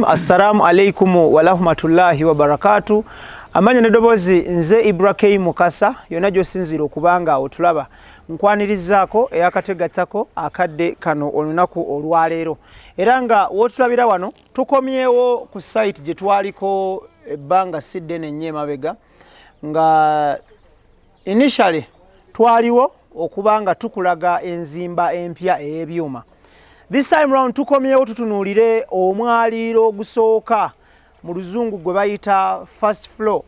Rahim. Assalamu alaikum wa rahmatullahi wa barakatuh. Amanya nedobozi nze Ibrahim Mukasa yona gyosinzira okubanga otulaba nkwanirizaako eyakategatako akadde kano olunaku olwaleero era nga wotulabira wano tukomyewo ku site gye twaliko ebbanga siddene nnyo emabega nga initially twaliwo okubanga tukulaga enzimba empya ey'ebyuma. This time round tukomyewo tutunuulire omwaliiro ogusooka mu luzungu gwe bayita first floor.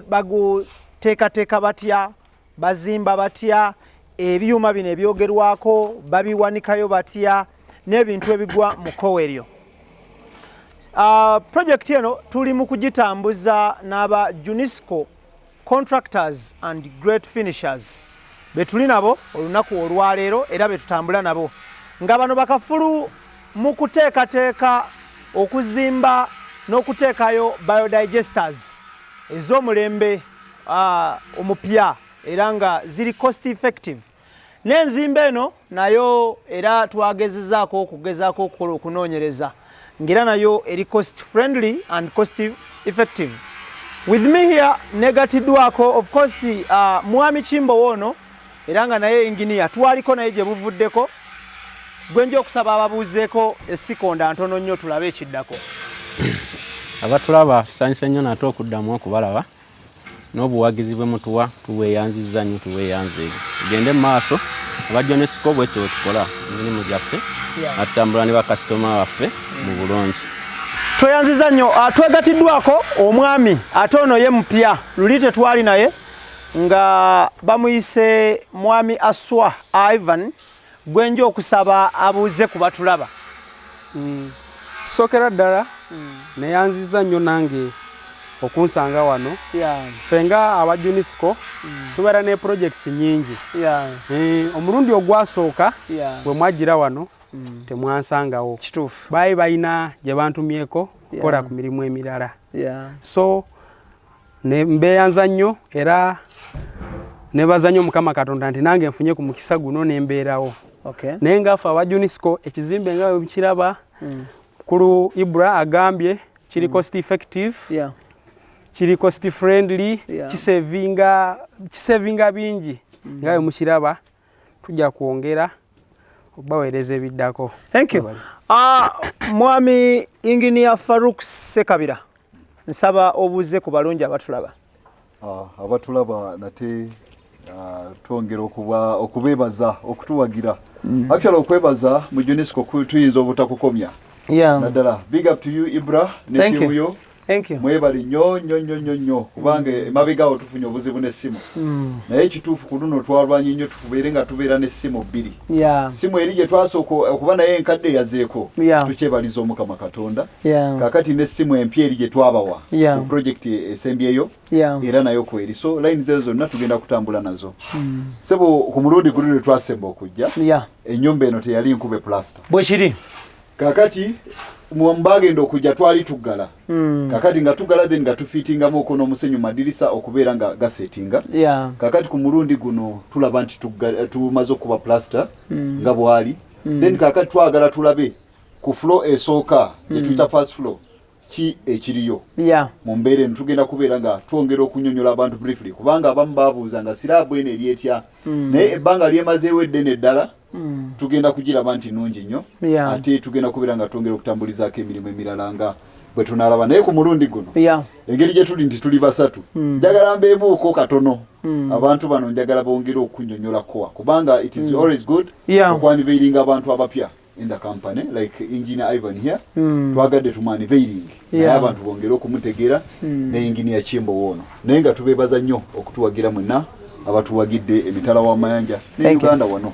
Baguteekateeka batya, bazimba batya, ebyuma bino ebyogerwako babiwanikayo batya n'ebintu ebigwa mu kkoweryo. Project eno tuli mu kugitambuza n'aba Junisco contractors and great finishers betuli nabo olunaku olwaleero era betutambula nabo nga bano bakafulu mu kuteekateeka okuzimba n'okuteekayo biodigesters ez'omulembe omupya era nga ziri cost effective. N'enzimba eno nayo era twagezezaako okugezaako okukola okunoonyereza ng'era nayo eri cost friendly and cost effective. With me here negatiddwako of course Mwami Kimbo wono era nga naye engineer twaliko naye gye buvuddeko gwenja okusaba ababuuzeeko esikonda ntono nnyo tulabe ekiddako. Abatulaba tusanyuse nnyo nate okuddamu okubalaba n'obuwagizi bwe mutuwa tuweeyanzizza nnyo tuweeyanze tugende mu maaso aba Junisco bwetyo tukola emirimu gyaffe atutambula ne bakasitoma baffe mu bulungi. Tweyanziza nnyo twegatiddwako omwami ate ono ye mupya luli tetwali naye nga bamuyise Mwami Aswa Ivan gwenja okusaba abuuze ku batulaba. Sokera ddala neyanziza nnyo nange okunsanga wano fenga aba Junisco tubeera ne projects nyingi omulundi ogwasooka bwe mwagira wano temwansangawo kituufu bayi balina gye bantumyeko kukola ku mirimu emirala so mbeeyanza nnyo era nebaza nnyo Mukama Katonda nti nange nfunye ku mukisa guno nembeerawo naye ngaffe aba Junisco ekizimbe nga bwe kiraba kulu Ibra agambye kiri cost effective kiri cost friendly kisevinga bingi nga bwe mukiraba tujja kwongera obaweereza ebiddako. Thank you. Mwami Engineer Farouk Sekabira nsaba obuuze ku balungi abatulaba. Abatulaba nate twongera okubeebaza okutuwagira actually okwebaza mu Junisco tuyinza obutakukomya naddala big up to you Ibra ne team yo. Thank you. Mwebali nnyo kubanga emabega awo tufunye obuzibu n'essimu naye ekituufu ku luno twalwanye nnyo tubeere nga tubeera n'essimu bbiri simu eri gye twasooka okuba naye enkadde eyazeeko tukyebaliza Omukama Katonda kaakati n'essimu empya eri gye twabawa ku projekiti esembyeyo era nayo kweri so layini zezo zonna tugenda kutambula nazo sebo ku mulundi guli lwe twasemba okujja ennyumba eno teyali nkube plasta bwe kiri kaakati mwambagenda okujja twali tuggala kakati nga tuggala then nga tufitingamu okono omusenyu madirisa okubeera nga gasetinga kakati ku mulundi guno tulaba nti tumaze okuba plaster nga bwali then kakati twagala tulabe ku floor esooka etuyita first floor ki ekiriyo mu mbeera eno tugenda kubeera nga twongera okunyonyola abantu briefly kubanga abamu babuuza nga siraabu eno eri etya naye ebbanga lyemazeewo eddene ddala tugenda kugiraba nti nnungi nnyo ate tugenda kubeera nga twongera okutambulizaako emirimu emirala nga bwe tunaalaba naye ku mulundi guno engeri gye tuli nti tuli basatu njagala mbeemuuko katono abantu bano njagala bongere okunyonyolako kubanga it is always good okwaniveiringa abantu abapya in the company like Engineer Ivan here twagadde tumaniveiring naye abantu bongere okumutegeera ne Engineer Kimbo woono naye nga tubeebaza nnyo okutuwagira mwenna abatuwagidde emitala w'amayanja ne Uganda wano.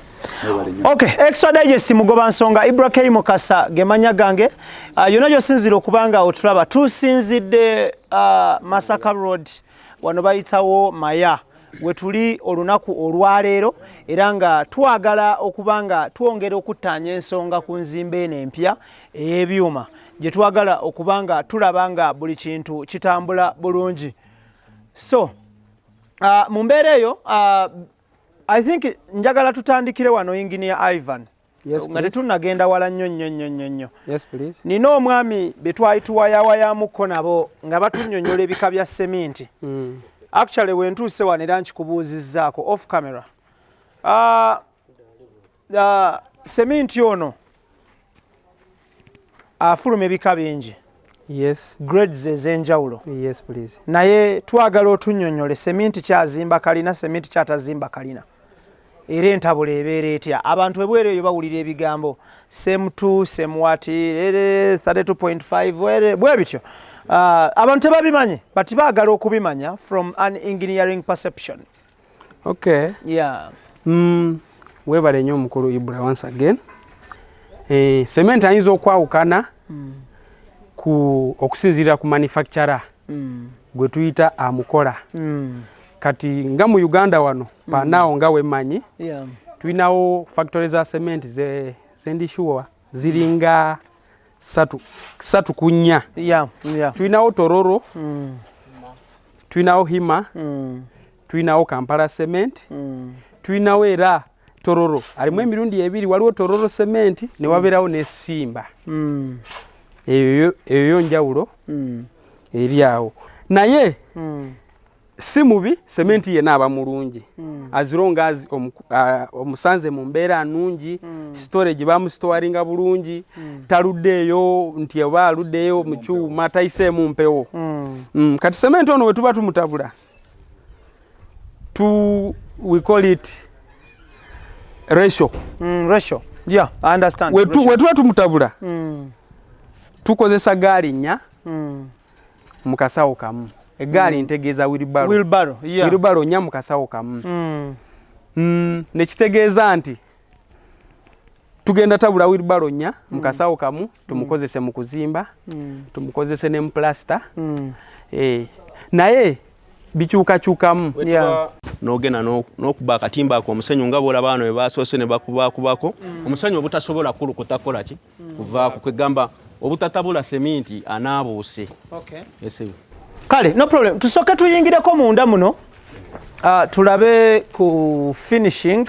Okay, Extra Digest mugoba nsonga Ibrahim Mukasa gemanya gange yona gyosinzira okubanga otulaba tusinzidde Masaka Road wano bayitawo Maya wetuli olunaku olwaleero era nga twagala okubanga twongera okuttaanya ensonga ku nzimba eno empya ey'ebyuma gye twagala okubanga tulabanga buli kintu kitambula bulungi. So mu mbeera eyo I think njagala tutandikire wano Engineer Ivan nga tetunnagenda wala nnyo. Yes, please. Nina omwami be twali tuwayawayamuko nabo nga batunnyonnyola ebika bya seminti. Actually we ntuuse wano era nkikubuuzizzaako off camera. Seminti ono afuluma ebika bingi. Yes. Grades ez'enjawulo. Yes, please. Naye twagala otunnyonnyole seminti kyazimba kalina, seminti kyatazimba kalina. Era entabula ebeera etya. Abantu ebweru eyo bawulira ebigambo SEM2, SEM1, 32.5 bwe bityo. Abantu tebabimanye but baagala okubimanya from an engineering perception. Okay. Yeah. Webale nnyo omukulu Ibra once again. Cement ayinza okwawukana okusinziira ku manufacturer gwe tuyita amukola. Kati nga mu Uganda wano panao nga wemanyi tulinawo factory za cement zendishuwa ziringa 3 ku 4. Tulinawo Tororo, tulinawo Hima, tulinawo Kampala cement, tulinawo era Tororo alimu emirundi ebiri, waliwo Tororo cement ne wabeerawo ne Simba. Eyo njawulo eri awo. Naye si mubi cement ye naaba mulungi as long as omusanze mu mbeera nnungi, storage bamustoringa bulungi, taluddeeyo nti oba aluddeeyo mu kyuma tayiseemu mpewo. Kati cement ono we tuba tumutabula we call it ratio. Ratio. Yeah, I understand. We tuba tumutabula tukozesa gaali nnya mu kasawo kamu. Egaali ntegeeza wheelbarrow. Wheelbarrow nnya mu kasawo kamu. Ne kitegeeza nti tugenda tabula wheelbarrow nnya mu kasawo kamu tumukozese mu kuzimba, tumukozese ne mu plaster. Naye bikyukakyukamu. N'ogenda n'okuba akatimba ako omusenyu nga bw'olaba bano we baasoose ne bakubako omusenyu obutasobola kulukuta ki kuva ku kwegamba obutatabula seminti anaabuuse. Okay. Yes. Kale, no problem. Tusooke tuyingireko munda muno tulabe ku finishing.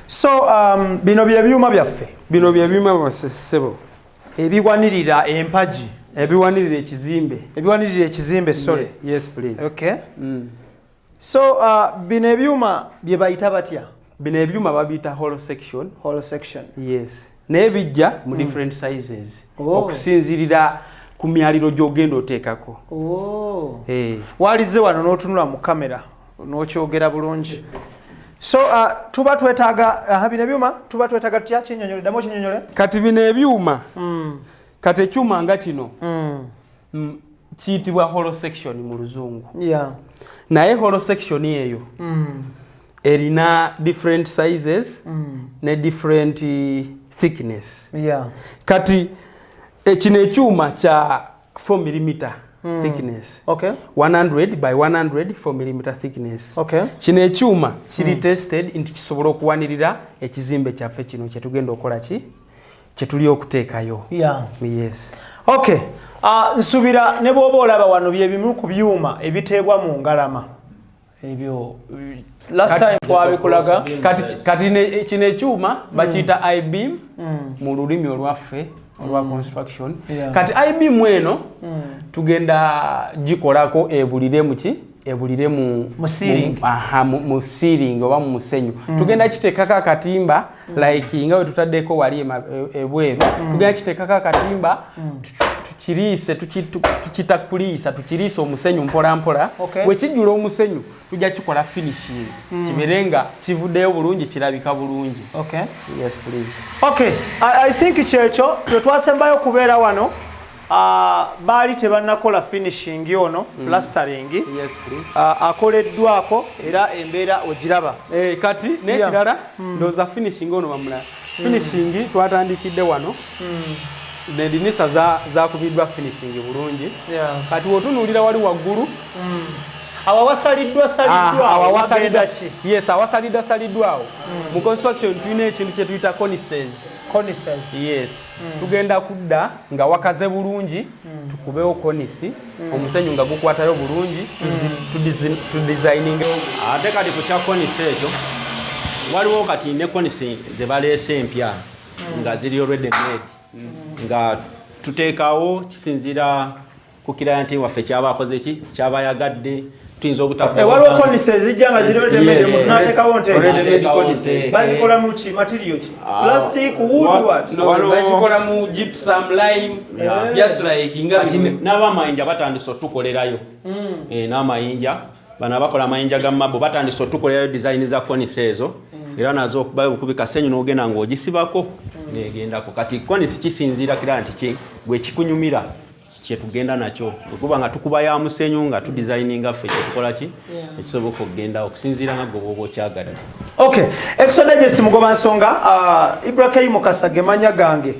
So bino bye byuma byaffe. Bino bye byuma basebo. Ebiwanirira empaji. Ebiwanirira ekizimbe. Ebiwanirira ekizimbe, sorry. Yes, please. Okay. So bino ebyuma bye bayita batya? Bino ebyuma babiyita hollow section. Hollow section. Yes. Naye bijja mu different sizes. Okusinzirira ku myaliro gy'ogenda oteekako. Walize wano n'otunula mu kamera n'okyogera bulungi. So tuba twetaaga bino ebyuma tuba twetaaga tutya kinyonyole ddamu kinyonyole. Kati bino ebyuma kati ekyuma nga kino kiyitibwa hollow section mu Luzungu. Naye hollow section eyo erina different sizes ne different thickness. Kati kino ekyuma kya 4 mm thickness. Okay. 100 by 100 4 mm thickness. Okay. Kino ekyuma kiri tested nti kisobola okuwanirira ekizimbe kyaffe kino kye tugenda okola ki kye tuli okuteekayo. Yes. Okay. Nsubira ne bw'oba olaba wano bye bimu ku byuma ebiteebwa mu ngalama. Ebyo last time twabikulaga. Kati kino ekyuma bakiyita I-beam mu lulimi olwaffe olwa construction. Kati I-beam eno tugenda gikolako ebulire mu ceiling. Mu ceiling oba mu musenyu. Tugenda kiteekako akatimba like nga we tutaddeko wali ebweru. Tugenda kiteekako akatimba tukiriise tukitakuliisa tukiriise omusenyu mpola mpola. We kijjula omusenyu tujja kikola finishing kiberenga kivuddeyo bulungi kirabika bulungi. Okay. Yes, please. Okay. I think kyekyo twe twasembayo kubeera wano baali tebannakola finishing ono plastering. Yes, please. Akoleddwako era embeera ogiraba. Kati n'ekirala ndowooza finishing ono bamulala. Finishing twatandikidde wano. Nedinisa zakubiddwa finishing bulungi. Kati wotunuulira wali waggulu awasaliddwa yes, awasaliddwawo mu construction tulina ekintu kye tuyita cornices. Yes. Tugenda kudda nga wakaze bulungi tukubewo konisi omusenyu nga gukwatayo bulungi tu designing. Ate kati ku kya konisi ekyo waliwo kati ne konisi ze baleese empya nga ziri already made nga tuteekawo kisinziira ku client waffe kyaba akoze ki kyaba yagadde tuyinza obutafuta waliwo konise ezijja nga ziri already made omuntu n'ateekawo nte bazikola mu ki material ki plastic wood what bazikola mu gypsum lime just like nga n'abamayinja batandise otukolerayo n'amayinja bano abakola amayinja ga mabo batandise otukolerayo design za konise ezo era nazo okubika senyu n'ogenda ng'ogisibako negendako kati konisi kisinziira kira nti ki bwe kikunyumira kyetugenda nakyo okuba nga tukuba ya musenyu nga tudesigninga ffe kyetukola ki ekisoboka okugenda okusinziira nga gwe bwoba okyagala. Okay, Extra Digest mugoba nsonga Ibrahim Mukasa gemanya gange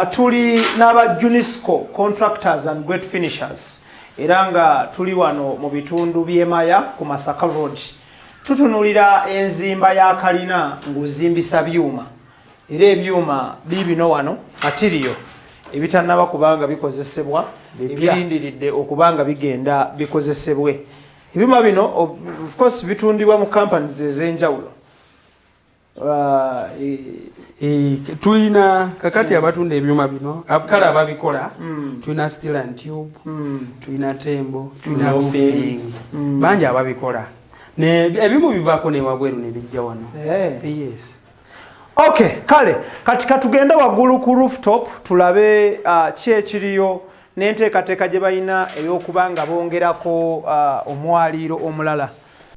tuli n'aba Junisco contractors and great finishers era nga tuli wano mu bitundu by'Emaya ku Masaka Road tutunulira enzimba ya kalina ng'ozimbisa byuma era ebyuma bibino wano material ebitannaba kubanga bikozesebwa ebirindiridde okubanga bigenda bikozesebwe ebyuma bino of course bitundibwa mu companies ez'enjawulo tulina kakati abatunda ebyuma bino abakala ababikola tulina Steel and Tube tulina Tembo tulina Roofing bangi ababikola ebimu bivaako ne wabweru ne bijja wano. Yes. Okay, kale katika tugenda waggulu ku rooftop tulabe kyekiriyo n'enteekateeka gye balina ey'okubanga bongerako omwaliiro omulala.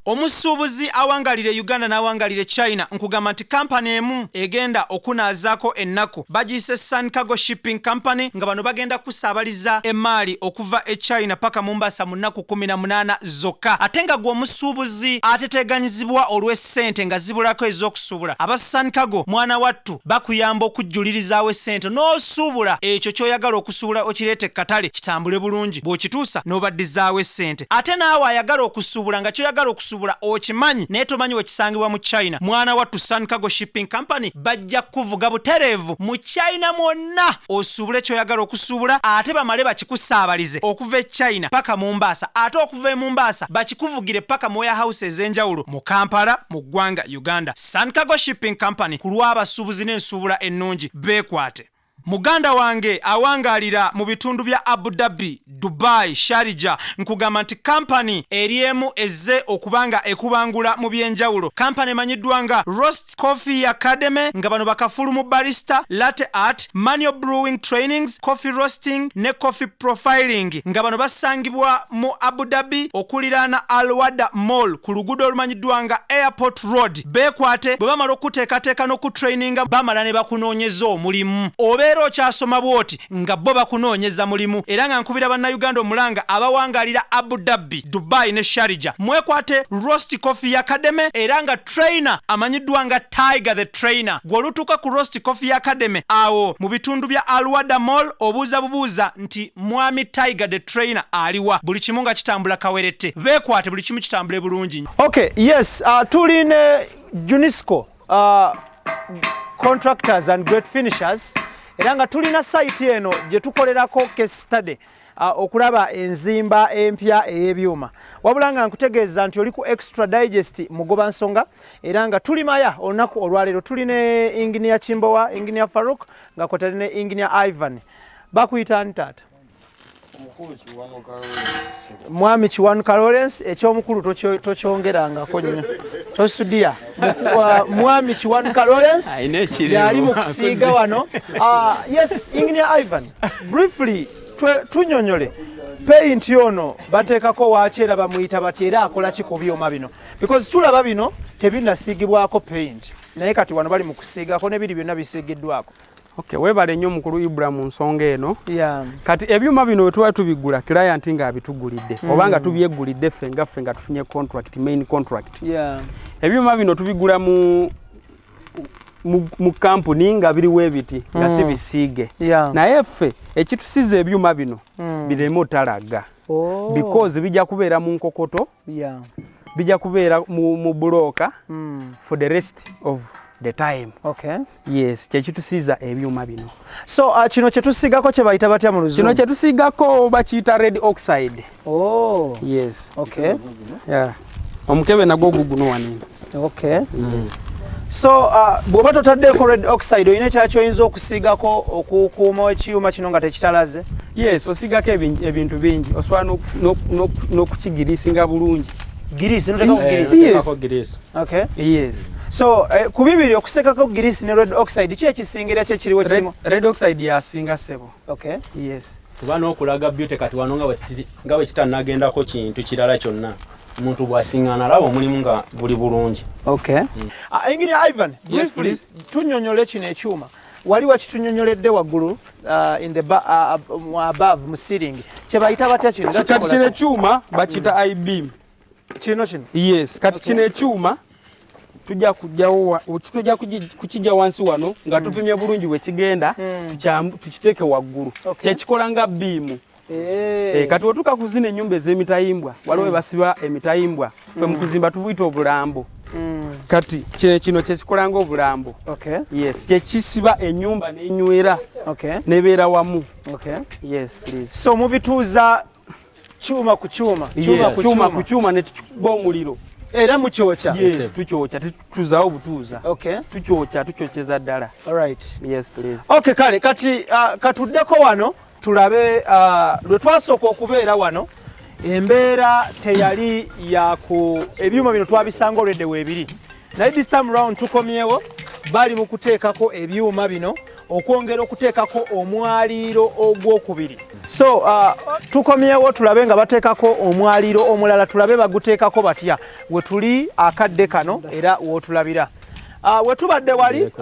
Omusuubuzi awangalire Uganda n'awangalire China nkugamba nti kampani emu egenda okunaazaako ennaku bagiyise Sun Cargo Shipping Company nga bano bagenda kusaabaliza emaali okuva e China paka Mombasa mu nnaku 18 zokka ate nga gwe omusuubuzi ateteganyizibwa olw'essente nga zibulako ez'okusuubula aba Sun Cargo mwana wattu bakuyamba okujjulirizaawo essente n'osuubula ekyo ky'oyagala okusuubula okireete katale kitambule bulungi bw'okituusa n'obaddizaawo essente ate naawe ayagala okusuubula nga ky'oyagala okusuubula okimanyi naye tomanyi wekisangibwa mu China mwana wattu Sun Cargo Shipping Company bajja kuvuga butereevu mu China mwonna osuubule ky'oyagala okusuubula ate bamale bakikusaabalize okuva e China paka Mombasa ate okuva e Mombasa bakikuvugire paka mu warehouse ez'enjawulo mu Kampala mu ggwanga Uganda. Sun Cargo Shipping Company ku lw'abasuubuzi n'ensuubula ennungi beekwate. Muganda wange awangalira mu bitundu bya Abu Dhabi, Dubai, Sharjah nkugamba nti company eriemu ezze okubanga ekubangula mu byenjawulo. Company emanyiddwa nga Roast Coffee Academy nga bano bakafulu mu barista, latte art, manual brewing trainings, coffee roasting ne coffee profiling nga bano basangibwa mu Abu Dhabi okuliraana Al Wada Mall ku luguudo olumanyiddwa nga Airport Road. Beekwate bwe bamala okuteekateeka n'okutraininga bamala ne bakunoonyeza omulimu. Obeera okyasoma bwoti nga bo bakunoonyeza mulimu era nga nkubira bannayuganda omulanga abawangalira Abu Dhabi, Dubai ne Sharjah mwekwate Roast Coffee Academy era nga trainer amanyiddwa nga Tiger the Trainer. Gw'olutuuka ku Roast Coffee Academy awo mu bitundu bya Al Wada Mall obuuza bubuuza nti mwami Tiger the Trainer aliwa buli kimu nga kitambula kawerete beekwate buli kimu kitambule bulungi. Okay, yes, tuline Junisco contractors and great finishers era nga tulina site eno gye tukolerako case study okulaba enzimba empya ey'ebyuma wabula nga nkutegeeza nti oli ku Extra Digest mugoba nsonga era nga tuli Maya olunaku olwaleero tuli ne Engineer Chimbowa, Engineer Farouk nga kwotali ne Engineer Ivan. Bakuyita nti taata Mwami Kiwanuka Lawrence ekyomukulu tokyongerangako nnyo tosudia Mwami Kiwanuka Lawrence yali mu kusiiga wano. Yes, Engineer Ivan, briefly tunyonyole paint yono bateekako wakyera bamuyita bati era akola ki ku byuma bino because tulaba bino tebinnasiigibwako paint naye kati wano bali mu kusiigako nebiri byonna bisiigiddwako. Okay, webale nnyo mukulu Ibrahim nsonga eno. Kati ebyuma bino wetuba tubigula client nga abitugulidde obanga tubyeggulidde ffe nga tufunye contract, main contract. Ebyuma bino tubigula mu company nga biri webiti nga si bisiige naye ffe ekitusiza ebyuma bino bireme otalaga because bijja kubeera mu nkokoto bijja kubeera mu buloka for the rest of the time. Okay. Yes, kyekitusiza ebyuma bino. So kino kyetusigako kye bayita batya mu luzungu? Kino kyetusigako bakiyita red oxide. Oh. Yes. Okay. Yeah. Omukebe nagwo guguno wanene. Okay. Yes. So bw'oba totaddeko red oxide oyina ekyaki oyinza okusiigako okukuuma ekyuma kino nga tekitalaze? Yes, osiigako ebintu bingi osobola n'okukigiriisinga bulungi. Giriisi noteekako giriisi? Giriisi. Okay. Yes. So ku bibiri okusekako giriisi ne red oxide ki ekisingira kye kiriwo ekisinga? Red oxide yasinga ssebo. Okay. Yes. Kuba n'okulaga beauty kati wano nga bwe kitannagendako kintu kirala kyonna. Omuntu bw'asiŋŋaana alaba omulimu nga buli bulungi. Okay. Engineer Ivan, yes, please. Tunnyonnyole kino ekyuma. Wali wakitunyonnyoledde waggulu in the above mu ceiling. Kye bayita batya kino? Kati kino ekyuma bakiyita I-beam. Kino kino? Yes, kati kino ekyuma tujja kukijja wansi wano nga tupimye bulungi bwe kigenda tukiteeke waggulu. Kyekikola nga beam. Kati otuuka kuzina ennyumba ez'emitayimbwa waliwo basiba emitayimbwa ffe mu kuzimba tubuyita obulambo. Kati kino kyekikola nga obulambo. Yes, kyekisiba ennyumba n'enywera n'ebeera wamu. Yes, please. So mubituuza kyuma ku kyuma? Kyuma ku kyuma ne tukuba omuliro. Era mukyokya? Yes, tukyokya tetutuuzaawo butuuza. Tukyokeza ddala. Alright. Yes, please. Okay, kale kati katuddeko wano tulabe lwe twasooka okubeera wano embeera teyali yaku ebyuma bino twabisanga olwedde weebiri. Naye this time round tukomyewo bali mu kuteekako ebyuma bino okwongera okuteekako omwaliiro ogwokubiri. So tukomyewo tulabe nga bateekako omwaliiro omulala tulabe baguteekako batya we tuli akadde kano era wotulabira. We tubadde wali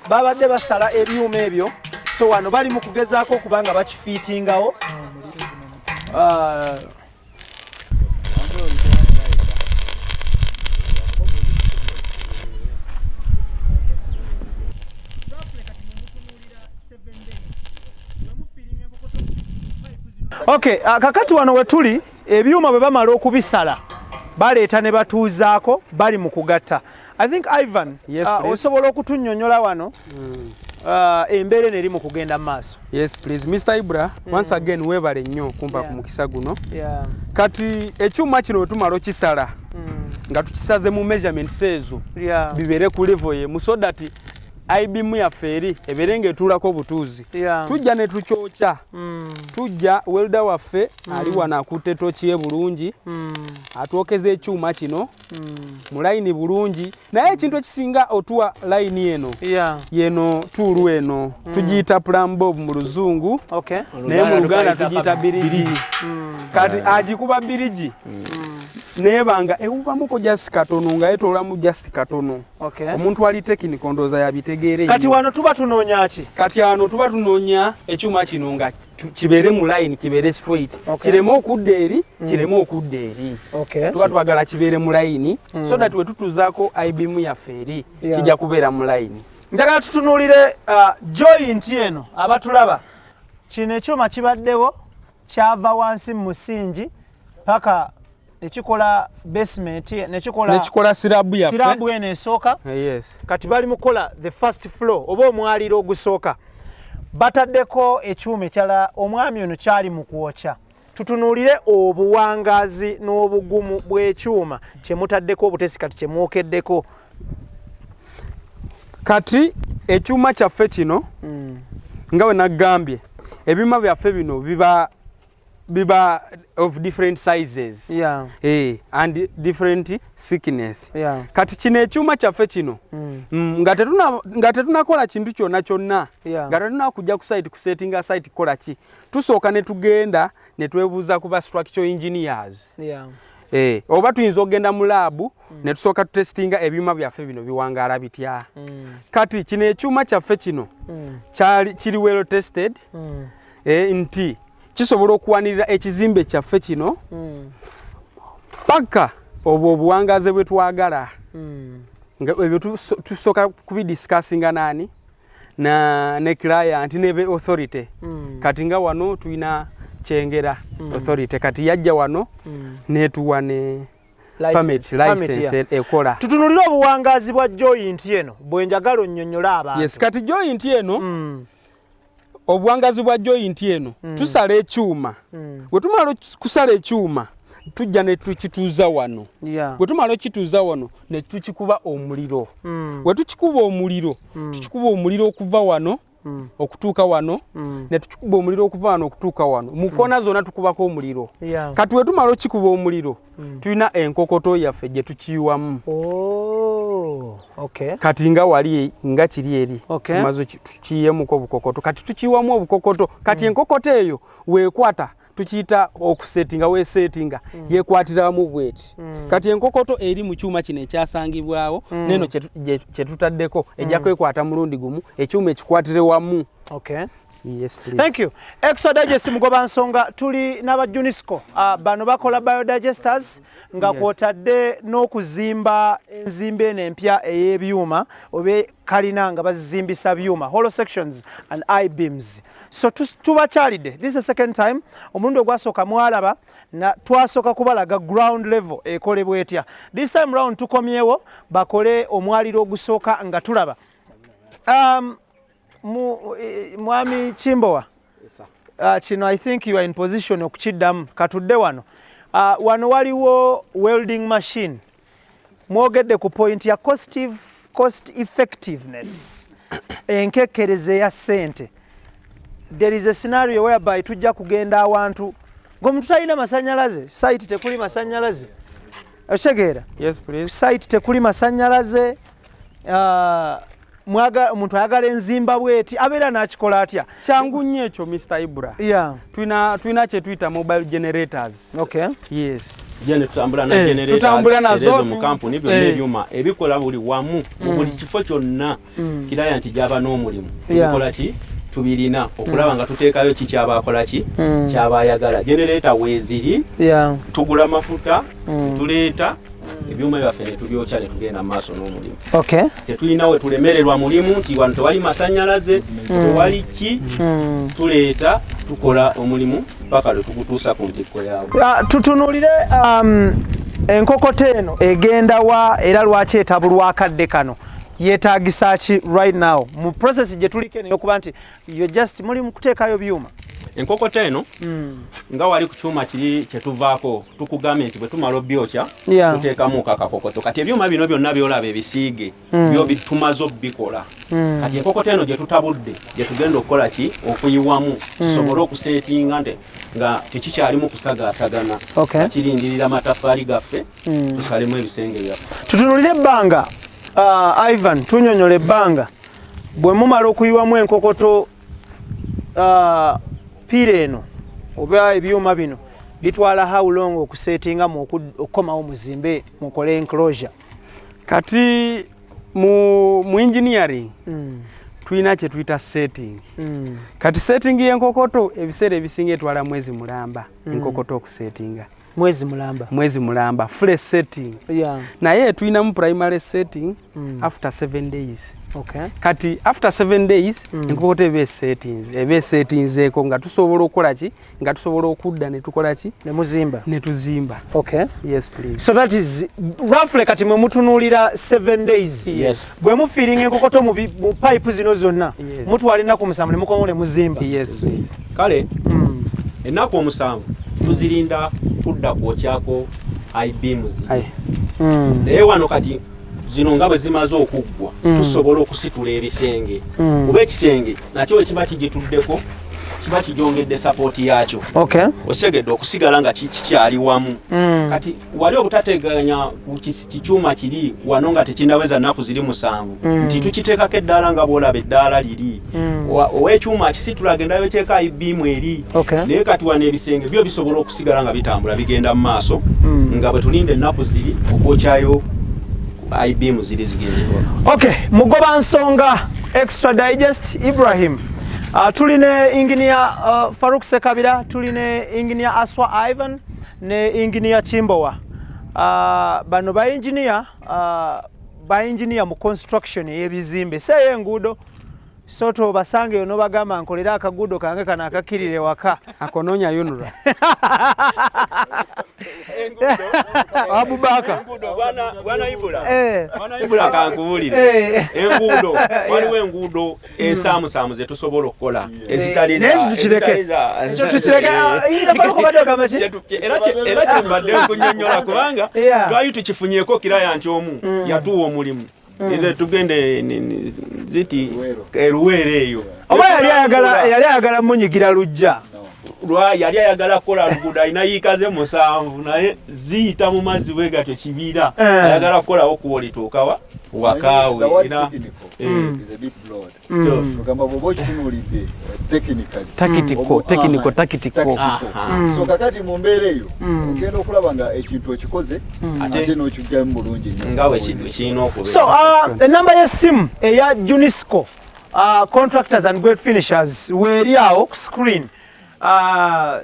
babadde basala ebyuma ebyo. So wano bali mu kugezaako okubanga bakifiitingawo. Okay, kakati wano we tuli ebyuma bwe bamala okubisala baleeta ne batuuzaako bali mu kugatta. I think Ivan, osobola okutunnyonnyola wano embeera eno eri mu kugenda mu maaso. Yes, please. Mr. Ibra, once again weebale nnyo kumpa ku mukisa guno. Kati ekyuma kino tumala okisala nga tukisaze mu measurements ezo bibeere ku level yemu so that I-beam yaffe eri ebeere ng'etuulako obutuuzi. Tujja ne tukyokya. Tujja welda waffe ali wano akutte toki ye bulungi atwokeza ekyuma kino mu layini bulungi. Naye ekintu ekisinga otuwa layini eno yeno tuulu eno tugiyita plumbob mu luzungu naye mu Luganda tugiyita birigi. Kati agikuba birigi nebanga ewubamuko just katono nga yetoolamu just katono. Omuntu ali tekiniko ndooza yabitegeere. Kati wano tuba tunoonya ki? Kati wano tuba tunoonya ekyuma kino nga kibeere mu line kibeere straight. Kireme okudda eri, kireme okudda eri. Tuba twagala kibeere mu line so that we tutuzaako I-beam yaffe eri kijja kubeera mu line. Njagala tutunuulire joint eno abatulaba. Kino ekyuma kibaddewo kyava wansi mu musingi paka nekikola basement nekikola sirabu yaffe. Sirabu eno esooka. Yes. Kati bali mukola the first floor oba omwaliiro ogusooka. Bataddeko ekyuma ekyala omwami ono kyali mu kwokya. Tutunuulire obuwangazi n'obugumu bw'ekyuma kye mutaddeko obutesi kati kye mwokeddeko. Kati ekyuma kyaffe kino nga we nagambye ebyuma byaffe bino biba of different sizes and different thickness. Kati kino ekyuma kyaffe kino nga tetunakola kintu kyonna kyonna nga tetunakujja ku site kusettinga site kola ki tusooka ne tugenda ne twebuuza ku ba structural engineers oba tuyinza okugenda mu laabu ne tusooka tutestinga ebyuma byaffe bino biwangaala bitya. Kati kino ekyuma kyaffe kino kiri well tested nti kisobola okuwanirira ekizimbe kyaffe kino paka obwo obuwangaze bwe twagala nga ebyo tusooka kubidiscussinga nani ne client ne authority. Kati nga wano tulina Kyengera authority kati yajja wano netuwa ne permit license ekola. Tutunulira obuwangazi bwa joint eno bwe njagala onnyonnyola abantu. Yes, kati joint eno obuwangazi bwa joint eno tusala ekyuma. Bwe tumala kusala ekyuma tujja ne tukituuza wano. Bwe tumala okituuza wano ne tukikuba omuliro. Bwe tukikuba omuliro, tukikuba omuliro okuva wano okutuuka wano ne tukikuba omuliro okuva wano okutuuka wano. Mu kona zonna tukubako omuliro. Kati bwe tumala okikuba omuliro, tulina enkokoto yaffe gye tukiyiwamu. Kati nga wali nga kiri eri tumaze tukiyemuko obukokoto. Kati tukiyiwamu obukokoto. Kati enkokoto eyo weekwata tukiyita okusettinga weesettinga yeekwatira mu bweti. Kati enkokoto eri mu kyuma kino ekyasangibwawo neno kye tutaddeko ejja kwekwata mulundi gumu ekyuma ekikwatire wamu. Yes, please. Thank you. Extra Digest mugoba nsonga tuli n'aba Junisco. Bano bakola biodigesters nga kwotadde n'okuzimba enzimba eno empya ey'ebyuma obe kalina nga bazizimbisa byuma hollow sections and I-beams. So tubakyalidde. This is the second time omulundi ogwasooka mwalaba na twasooka kubalaga ground level ekolebwa etya. This time round tukomyewo bakole omwaliro ogusooka nga tulaba. Mwami Chimbowa, kino I think you are in position okukiddamu katudde wano. Wano waliwo welding machine. Mwogedde ku point ya cost effectiveness. Enkekereze ya sente. There is a scenario whereby tujja kugenda awantu ng'omuntu talina masanyalaze, site tekuli masanyalaze. Okitegera? Yes, please. Site tekuli masanyalaze. Omuntu ayagala enzimba bweti abeera n'akikola atya? Kyangu nnyo ekyo Mr. Ibra. Tulina kye tuyita mobile generators. Yes. Tutambula na generators. Tutambula nazo mu kampuni byonna ebyuma ebikola buli wamu mu buli kifo kyonna kiraya nti gyaba n'omulimu. Ebikola ki? Tubirina okulaba nga tuteekayo kikyaba akola ki? Kyabayagala. Generator weeziri. Tugula mafuta, tuleeta ebyuma byaffe ne tubyokya ne tugenda maaso n'omulimu. Tetulina we tulemererwa mulimu nti wano tewali masannyalaze, tewali ki, tuleeta tukola omulimu paka lwe tugutuusa ku ntikko yaabwe. Tutunuulire enkokoto eno egenda wa era lwaki etabulwa akadde kano yeetaagisa ki right now mu process gye tuliko eno y'okuba nti yo just muli mu kuteekayo byuma? Enkokoto eno nga wali ku kyuma kiri kye tuvaako tukugambye nti bwe tumala obyokya tuteekamu kakakokoto. Kati ebyuma bino byonna byolaba ebisiige byo tumaze obbikola. Kati enkokoto eno gye tutabudde gye tugenda okukola ki? Okuyiwamu tusobole okuseetinga nga tekikyalimu kusagaasagana. Kirindirira amataffaali gaffe tusalemu ebisenge byaffe. Tutunulire ebbanga Ivan, tunyonyola ebbanga bwe mumala okuyiwamu enkokoto pire eno oba ebyuma bino bitwala how long okusetinga mu okukomawo muzimbe mukole enclosure? Kati mu engineering tulina kye tuyita setting. Kati setting y'enkokoto ebiseera ebisinga etwala mwezi mulamba enkokoto okusetinga. Mwezi mulamba full setting. Naye tulinamu primary setting after 7 days. Kati after 7 days enkokoto ebe settings eko nga tusobola okukola ki? Nga tusobola okudda ne tukola ki? Ne tuzimba. Yes, please. So that is roughly kati mwe mutunuulira 7 days. Yes. Bwe mu feeling enkokoto mu pipe zino zonna mutwala ennaku musanvu ne mukomawo ne muzimba. Yes, please. Kale ennaku omusanvu tuzirinda kudda kwokyako I-beams. Naye wano kati zino nga bwe zimaze okuggwa tusobola okusitula ebisenge. Kuba ekisenge nakyo we kiba kigituddeko kiba kigyongedde sapooti yakyo. Osegedde okusigala nga kikyali wamu. Kati wali obutateganya ku kikyuma kiri wano nga tekinaweza nnaku ziri 7 nti tukiteekako eddaala nga bw'olaba eddaala liri. Ow'ekyuma akisitula agenda yoteeka I-beam eri. Naye kati wano ebisenge byo bisobola okusigala nga bitambula bigenda mu maaso nga bwe tulinda ennaku ziri okwokyayo I-beam ziri zigenderwa. Mugoba nsonga Extra Digest Ibrahim. Tuline engineer Farouk Sekabira, tuline engineer Aswa Ivan ne engineer Chimbowa. Bano ba engineer mu construction y'ebizimbe. Seye enguudo, so tobasange yo nobagamba nkolera akagudo kange kana akakirire waka akononya yunura Abubaka bwana ibula kankubulire engudo waliwo engudo ensamusamu ze tusobola okukola ezitaliza era kyembadde nkunyonnyola kubanga twali tukifunyeko kiraya nti omu yatuwa omulimu ile tugende ziti eruwere eyo oba yali ayagala munyigira lujja yali ayagala kukola luguudo alina yiikaze 7 naye ziyita mu mazzi bwe gatyo kibiira ayagala kukolawo kuba lituukawa wakaawe era so kakati mu mbeera eyo ogenda okulaba nga ekintu okikoze ate n'okijjamu bulungi nga bwe kirina okubeera. So enamba y'essimu eya Junisco contractors and great finishers weeri awo ku screen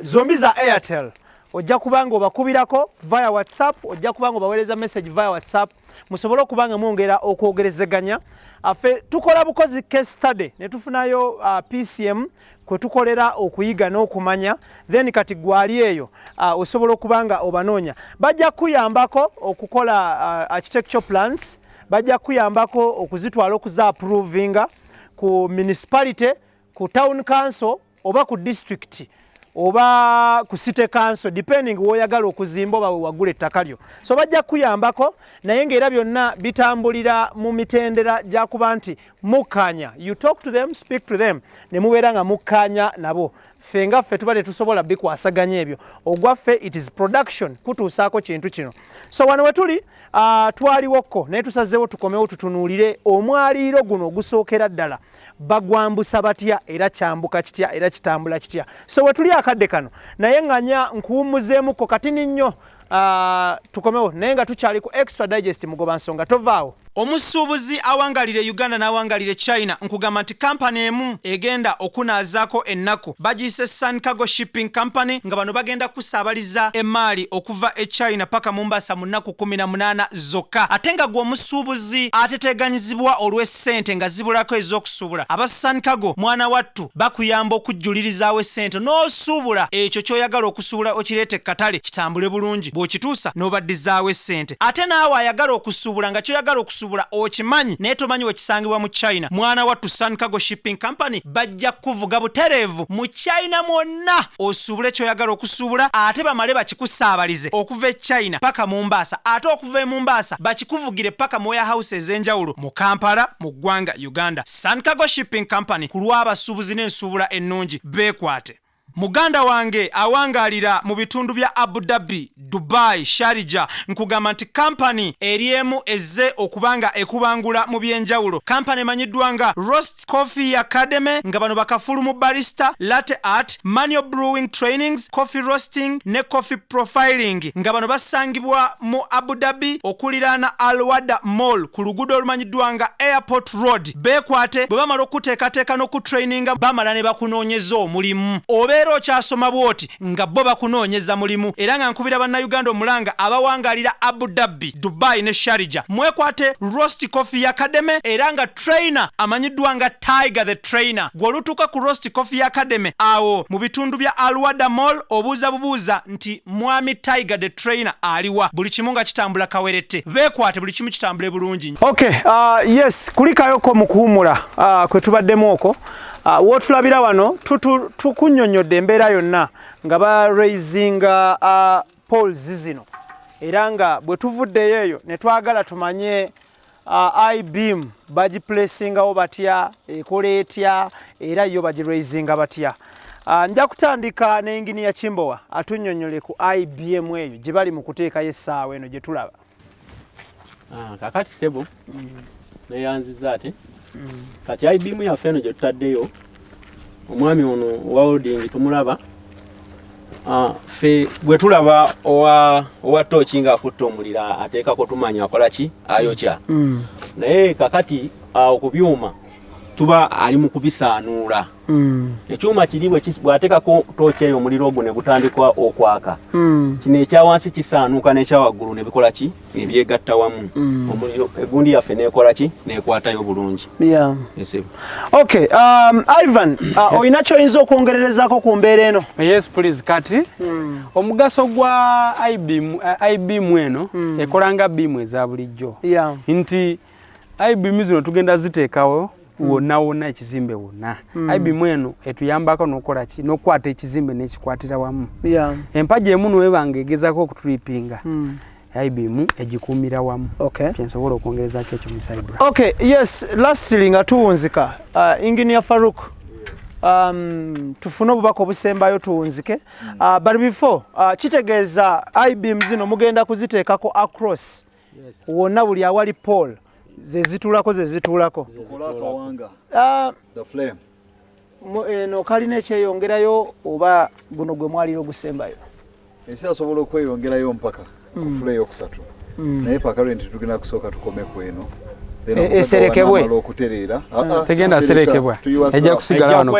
zombi za Airtel ojja kubanga obakubirako via WhatsApp, ojja kubanga obaweereza message via WhatsApp, musobole okubanga mwongera okwogerezeganya. Affe tukola bukozi case study ne tufunayo PCM kwe tukolera okuyiga n'okumanya, then kati gwali eyo osobola okubanga obanoonya. Bajja kuyambako okukola architecture plans, bajja kuyambako okuzitwala okuza approvinga ku municipality, ku town council oba ku district oba ku city council depending woyagala okuzimba oba wagula ettaka lyo. So bajja kuyambako naye ng'era byonna bitambulira mu mitendera gya kuba nti mukkaanya, you talk to them, speak to them, ne mubeera nga mukkaanya nabo. Ffe nga ffe tuba tetusobola bikwasaganya ebyo, ogwaffe it is production kutuusaako kintu kino. So wano we tuli twaliwoko naye tusazeewo tukomewo tutunuulire omwaliiro guno ogusookera ddala bagwambusa batya era kyambuka kitya era kitambula kitya. So we tuli akadde kano naye nganya nkuwummuzeemuko katini nnyo tukomewo naye nga tukyali ku extra digest mugoba nsonga tovaawo. Omusuubuzi awangalire Uganda n'awangalire China nkugamba nti kampani emu egenda okunaazaako ennaku bagiyise Sun Cargo Shipping Company nga bano bagenda kusaabaliza emaali okuva e China paka Mombasa mu nnaku 18 zokka. Ate nga gwe omusuubuzi ateteganyizibwa olw'essente nga zibulako ez'okusuubula, aba Sun Cargo mwana wattu bakuyamba okujjulirizaawo essente n'osuubula ekyo ky'oyagala okusuubula okireete katale kitambule bulungi, bw'okituusa n'obaddizaawo essente. Ate naawe ayagala okusuubula nga ky'oyagala okusuubula okimanyi naye tomanyi wekisangibwa mu China, mwana wattu Sun Cargo Shipping Company bajja kuvuga butereevu mu China mwonna osuubule ky'oyagala okusuubula, ate bamale bakikusaabalize okuva e China paka Mombasa, ate okuva e Mombasa bakikuvugire paka mu warehouse ez'enjawulo mu Kampala mu ggwanga Uganda. Sun Cargo Shipping Company ku lw'abasuubuzi n'ensuubula ennungi beekwate. Muganda wange awangalira mu bitundu bya Abu Dhabi, Dubai, Sharjah nkugamba nti kampani eriemu ezze okubanga ekubangula mu byenjawulo. Kampani emanyiddwa nga Roast Coffee Academy nga bano bakafulu mu barista, latte art, manual brewing trainings, coffee roasting ne coffee profiling nga bano basangibwa mu Abu Dhabi okuliraana Al Wada Mall ku luguudo olumanyiddwa nga Airport Road. Beekwate bwe bamala okuteekateeka n'okutraininga bamala ne bakunoonyeza omulimu. Okyasoma bwoti nga bo bakunoonyeza mulimu era nga nkubira bannayuganda omulanga abawangalira Abu Dhabi, Dubai ne Sharjah mwekwate Roast Coffee Academy era nga trainer amanyiddwa nga Tiger the Trainer. Gw'olutuuka ku Roast Coffee Academy awo mu bitundu bya Al Wada Mall obuuza bubuuza nti mwami Tiger the Trainer aliwa, buli kimu nga kitambula kawerette. Beekwate buli kimu kitambule bulungi. Okay, yes kulikayoko mu kuwumula kwe tubaddemu okwo. Wotulabira wano tukunnyonnyodde embeera yonna nga ba raisinga polls zino era nga bwe tuvuddeyo eyo ne twagala tumanye I-beam bagiplacingawo batya, ekola etya era yo bagiraisinga batya. Nja kutandika ne Engineer Kimbowa atunnyonnyole ku IBM eyo gye bali mu kuteekayo essaawa eno gye tulaba. Kakati sebo neyanziza ate kati IBM yaffe eno gye tutaddeyo omwami ono owa holding tumulaba ffe bwe tulaba owa tooki ng'akutte omulira ateekako tumanya akola ki ayokya naye kakati awo ku byuma tuba ali mu kubisanuula. Ekyuma kiri bw'ateekako tooki eyo omuliro ogwo ne gutandikwa okwaka. Kino ekya wansi kisaanuuka n'ekya waggulu ne bikola ki? Ebyegatta wamu. Omuliro egundi yaffe n'ekola ki? N'ekwatayo bulungi. Okay, Ivan, oyina ky'oyinza okwongererezaako ku mbeera eno? Yes, please. Kati omugaso gwa iBeam eno ekola nga beam eza bulijjo. Nti iBeam zino tugenda ziteekawo wonna ekizimbe wonna. iBeam eno etuyambako n'okola ki? N'okwata ekizimbe n'ekikwatira wamu. Empagi emu n'webanga egezaako okutripinga. iBeam egikuumira wamu. Kyensobola okwongerezaako ekyo mu cyber. Okay, yes, lastly nga tuwunzika. Engineer Farouk, tufune obubaka obusembayo tuwunzike. But before, kitegeeza iBeam zino mugenda kuziteekako across wonna buli awali pole ze zituulako. The flame. Eno kalina ekyeyongerayo oba guno gwe mwaliro ogusembayo? Esi asobola okweyongerayo mpaka ku fule eyokusatu. Naye paka lwe nti tugenda kusooka tukomeku eno. Eserekebwe tegenda serekebwa ejja kusigala wano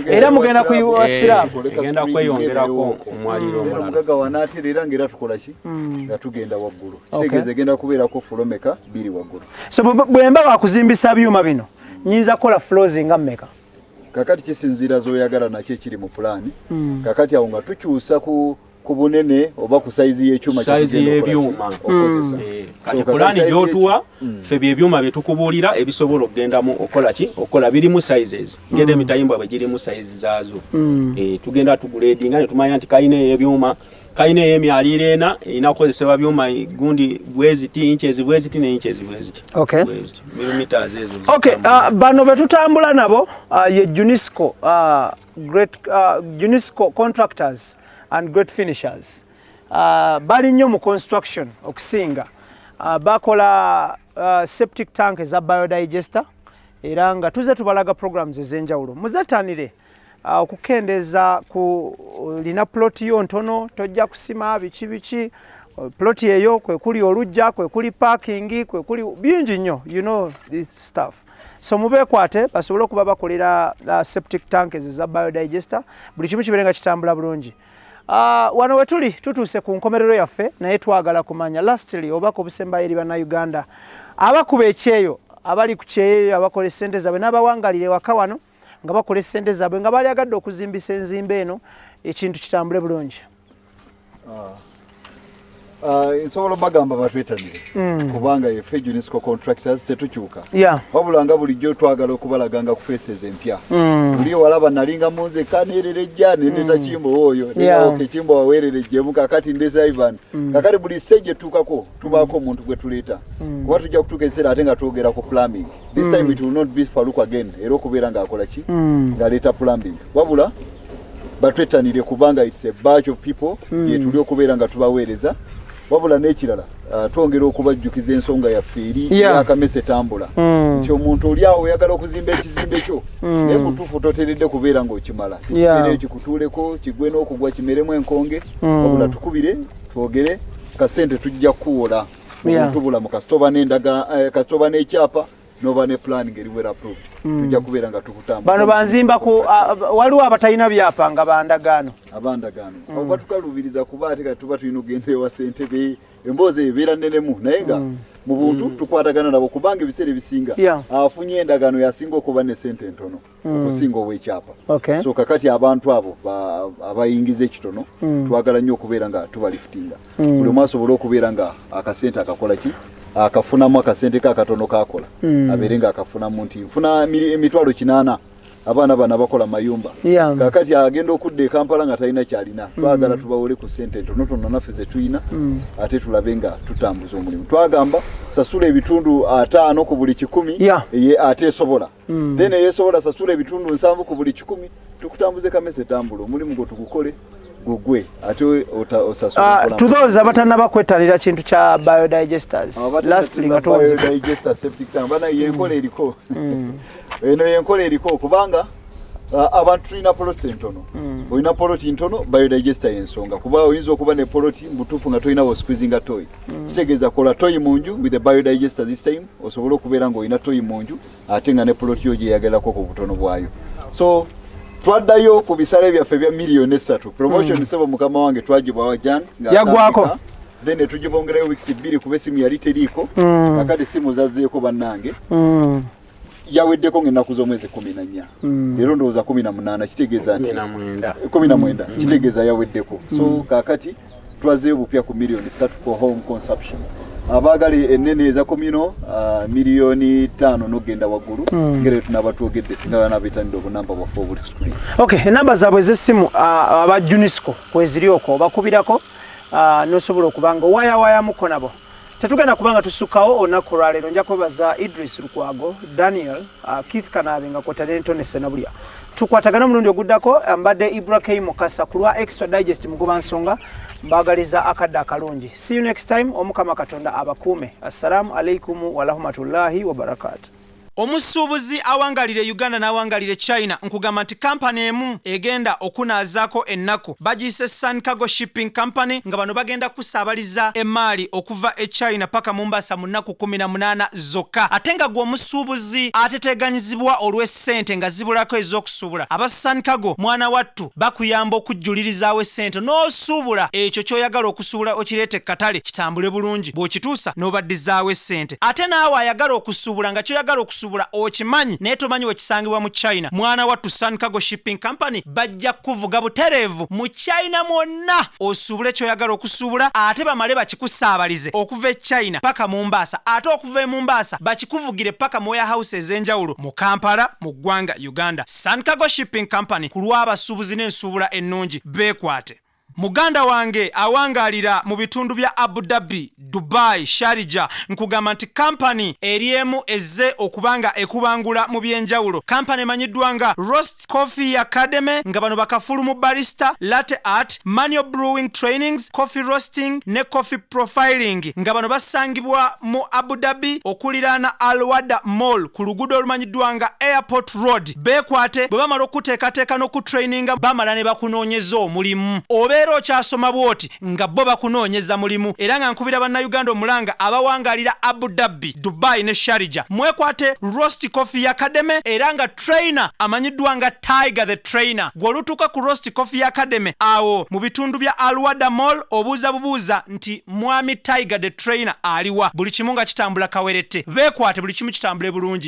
era mugenda kuyiwasira egenda kweyongerako omwaliro omulala omugaga wanaaterera ng'era tukola ki nga tugenda waggulu kitegeeza egenda kubeerako fulomeka biri waggulu. So bwe mba bakuzimbisa byuma bino nyinza kukola floors nga mmeka? Kakati kisinziira z'oyagala nakyo ekiri mu pulaani. Kakati awo nga tukyusa ku bunene oba ku saizi y'ekyuma y'ebyuma okozesa. Kati pulaani gy'otuwa ffe by'ebyuma bye tukubuulira ebisobola okugendamu okola ki? Okola birimu sizes. Ngenda emitayimbwa bwe girimu size zaazo. Tugenda tuguleedinga ne tumanya nti kalina ebyuma kalina ey'emyaliiro ena erina kukozesebwa byuma gundi bweziti inches bweziti ne inches bweziti. Millimeters ezo. Okay, bano be tutambula nabo ye Junisco contractors and great finishers. Bali nnyo mu construction okusinga. Bakola septic tank eza biodigester era nga tuze tubalaga programs ez'enjawulo. Muzetanire okukendeeza ku lina plot yo ntono tojja kusima biki plot eyo kwe kuli olujja kwe kuli parking kwe kuli bingi nnyo, you know this stuff. So mubeekwate basobole okuba bakolera septic tank eza biodigester buli kimu kibeerenga kitambula bulungi. Wano wetuli tutuuse ku nkomerero yaffe naye twagala kumanya lastly obako obusembayo eri bannayuganda abakuba ekyeyo abali ku kyeyo abakola essente zaabwe n'abawangalire waka wano nga bakola essente zaabwe nga bali agadde okuzimbisa enzimba eno ekintu kitambule bulungi. Nsobola bagamba batwetanire kubanga effe Junisco contractors tetukyuka wabula nga bulijjo twagala okubalaganga ku faces empya buli walaba nalinga munze kanererejja neneta kimbo oyo ne kimbo wawererejjemu kakati ndeza Ivan kakati buli stage tukako tubaako omuntu gwe tuleeta kuba tujja kutuuka ekiseera ate nga twogera ku plumbing this time it will not be Farouk again era okubeera ng'akola ki ng'aleeta plumbing wabula batwetanire kubanga it's a batch of people yetuli okubeera nga tubaweereza wabula n'ekirala twongera okubajjukiza ensonga yaffe eri yakamese tambula nti omuntu oli awo oyagala okuzimba ekizimbe kyo naye mutuufu toteredde kubeera ng'okimala ekimere ekikutuuleko kigwe n'okugwa kimeremu enkonge wabula tukubire twogere kasente tujja kuwola obutubula mu kasitoba kasitoba n'ekyapa noba ne planning eriwera approved tujja kubeera nga tukutamba bano banzimba ku waliwo abatalina byapa nga bandagaano oba tukalubiriza kuba ate kati tuba tulina ogenda ewa ssentebe emboozi ebeera nnenemu naye nga mu buntu tukwatagana nabo kubanga ebiseera ebisinga afunye endagaano yasinga okuba ne ssente entono okusinga ow'ekyapa so kakati abantu abo abayingiza ekitono twagala nnyo okubeera nga tubaliftinga buli omu asobole okubeera nga akasente akakola ki akafunamu akasente kakatono kakola abeere nga akafunamu nti nfuna emitwalo 8 abaana bana bakola mayumba kakati agenda okudda e Kampala nga talina kyalina twagala tubawole ku ssente ntonotono naffe ze tuyina ate tulabe nga tutambuza omulimu twagamba sasula ebitundu 5 ku buli 100 ate esobola then eyesobola sasula ebitundu 7 ku buli 10 tukutambuze kamese tambulo omulimu gwo tugukole gugwe ate osasula to those abatanaba kwetalira kintu kya biodigesters lastly nga tuwonze biodigester septic tank bana yenkola eriko eno yenkola eriko kubanga abantu tulina poloti entono olina poloti ntono biodigester ensonga kuba oyinza okuba ne poloti mutuufu nga tolinawo squeezing toy kitegeeza kola toy munju with the biodigester this time osobola okubeera ng'olina toy munju ate nga ne poloti yo gyeyagerako ku butono bwayo so twaddayo ku bisale byaffe bya miliyoni 3 promotion sebo mukama wange twagibwawa jan yagwako then tujibongerayo weeks 2 kuba esimu yali teriiko akati simu zazzeeko bannange yaweddeko ng'ennaku z'omwezi 14 leero ndowooza 18 kitegeeza nti 19 kitegeeza yaweddeko so kaakati twazeeyo bupya ku miliyoni 3 for home consumption abaagala ennene eza komino miliyoni 5 n'ogenda waggulu ngere tunaba twogedde singa banaabettanidde obunamba bwaffe obuli screen okay enamba zaabwe ez'essimu aba Junisco kweziri okwo bakubirako n'osobola okubanga wayawayamuko nabo tetugenda kubanga tusukkawo olunaku lwaleero nja kwebaza Idris Lukwago Daniel Keith Kanabe nga kwotadde ntonese na bulya tukwatagana omulundi oguddako mbadde Ibrahim Mukasa ku lwa Extra Digest mugoba nsonga mbagaliza akadde akalungi see you next time omukama katonda abakuume assalamu alaikum wa rahmatullahi wa barakatuh omusuubuzi awangalire Uganda n'awangalire China nkugamba nti kampani emu egenda okunaazaako ennaku bagiyise Sun Cargo Shipping Company nga bano bagenda kusaabaliza emaali okuva e China paka Mombasa mu nnaku 18 zokka ate nga gwe omusuubuzi ateteganyizibwa olw'essente nga zibulako ez'okusuubula aba Sun Cargo mwana wattu bakuyamba okujjulirizaawo essente n'osuubula ekyo ky'oyagala okusuubula okireete katale kitambule bulungi bw'okituusa n'obaddizaawo essente ate naawe ayagala okusuubula nga ky'oyagala okusuubula okimanyi naye tomanyi wekisangibwa mu China mwana wattu Sun Cargo Shipping Company bajja kuvuga butereevu mu China mwonna osuubule ky'oyagala okusuubula ate bamale bakikusaabalize okuva e China paka Mombasa ate okuva e Mombasa bakikuvugire paka mu warehouse ez'enjawulo mu Kampala mu ggwanga Uganda Sun Cargo Shipping Company ku lw'abasuubuzi n'ensuubula ennungi beekwate muganda wange awangalira mu bitundu bya Abu Dhabi, Dubai, Sharjah nkugamba nti kampani eriemu ezze okubanga ekubangula mu byenjawulo kampani emanyiddwa nga Roast Coffee Academy nga bano bakafulu mu barista, latte art, manual brewing trainings, coffee roasting ne coffee profiling nga bano basangibwa mu Abu Dhabi okuliraana Al Wada Mall ku luguudo olumanyiddwa nga Airport Road beekwate bwe bamala okuteekateeka n'okutraininga bamala ne bakunoonyeza omulimu obeera okyasoma bwoti nga bo bakunoonyeza mulimu era nga nkubira bannayuganda omulanga abawangalira Abu Dhabi, Dubai ne Sharjah mwekwate Roast Coffee Academy era nga trainer amanyiddwa nga Tiger the Trainer gw'olutuuka ku Roast Coffee Academy awo mu bitundu bya Al Wada Mall obuuza bubuuza nti mwami Tiger the Trainer aliwa buli kimu nga kitambula kawerette beekwate buli kimu kitambule bulungi